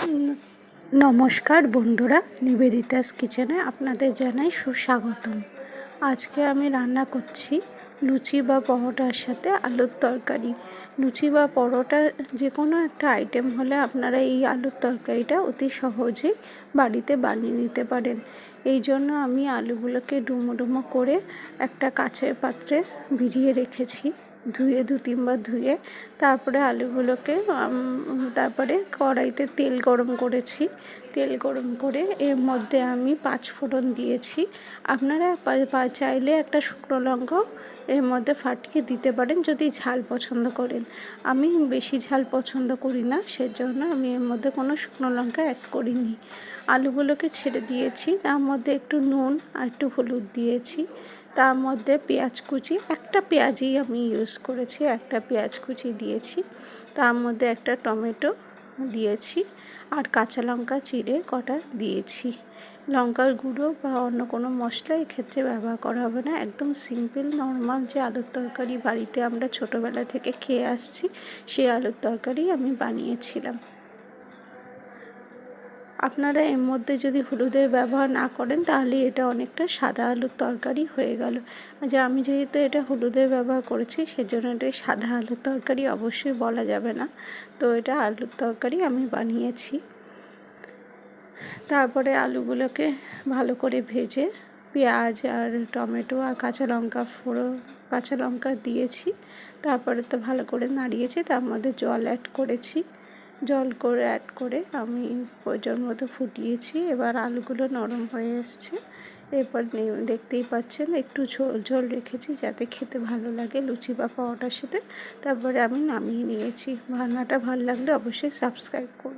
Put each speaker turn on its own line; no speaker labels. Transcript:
ন- নমস্কার বন্ধুরা, নিবেদিতাস কিচেনে আপনাদের জানাই সুস্বাগতম। আজকে আমি রান্না করছি লুচি বা পরোটার সাথে আলুর তরকারি। লুচি বা পরোটা যে কোনো একটা আইটেম হলে আপনারা এই আলুর তরকারিটা অতি সহজেই বাড়িতে বানিয়ে নিতে পারেন। এই জন্য আমি আলুগুলোকে ডুমো ডুমো করে একটা কাচের পাত্রে ভিজিয়ে রেখেছি, ধুয়ে 2-3 বার ধুয়ে। তারপরে আলুগুলোকে তারপরে কড়াইতে তেল গরম করেছি। তেল গরম করে এর মধ্যে আমি 5 ফোড়ন দিয়েছি। আপনারা চাইলে একটা শুকনো লঙ্কাও এর মধ্যে ফাটিয়ে দিতে পারেন যদি ঝাল পছন্দ করেন। আমি বেশি ঝাল পছন্দ করি না, সেজন্য আমি এর মধ্যে কোনো শুকনো লঙ্কা অ্যাড করিনি। আলুগুলোকে ছেড়ে দিয়েছি, তার মধ্যে একটু নুন আর একটু হলুদ দিয়েছি। তার মধ্যে পেঁয়াজ কুচি, একটা পেঁয়াজই আমি ইউজ করেছি, একটা পেঁয়াজ কুচি দিয়েছি। তার মধ্যে একটা টমেটো দিয়েছি আর কাঁচা লঙ্কা চিড়ে কটা দিয়েছি। লঙ্কার গুঁড়ো বা অন্য কোনো মশলা এক্ষেত্রে ব্যবহার করা হবে না। একদম সিম্পল নর্মাল যে আলুর তরকারি বাড়িতে আমরা ছোটোবেলা থেকে খেয়ে আসছি, সেই আলুর তরকারি আমি বানিয়েছিলাম। আপনারা এর মধ্যে যদি হলুদের ব্যবহার না করেন তাহলে এটা অনেকটা সাদা আলুর তরকারি হয়ে গেল। যে আমি যেহেতু এটা হলুদের ব্যবহার করেছি, সেজন্য এটা সাদা আলুর তরকারি অবশ্যই বলা যাবে না। তো এটা আলুর তরকারি আমি বানিয়েছি। তারপরে আলুগুলোকে ভালো করে ভেজে পেঁয়াজ আর টমেটো আর কাঁচা লঙ্কা দিয়েছি। তারপরে তো ভালো করে নাড়িয়েছি, তার মধ্যে জল অ্যাড করেছি। অ্যাড করে আমি প্রয়োজন মতো ফুটিয়েছি। এবার আলুগুলো নরম হয়ে এসছে। এরপর দেখতেই পাচ্ছেন একটু ঝোল ঝোল রেখেছি যাতে খেতে ভালো লাগে লুচি বা পরোটার সাথে। তারপরে আমি নামিয়ে নিয়েছি। রান্নাটা ভালো লাগলে অবশ্যই সাবস্ক্রাইব করুন।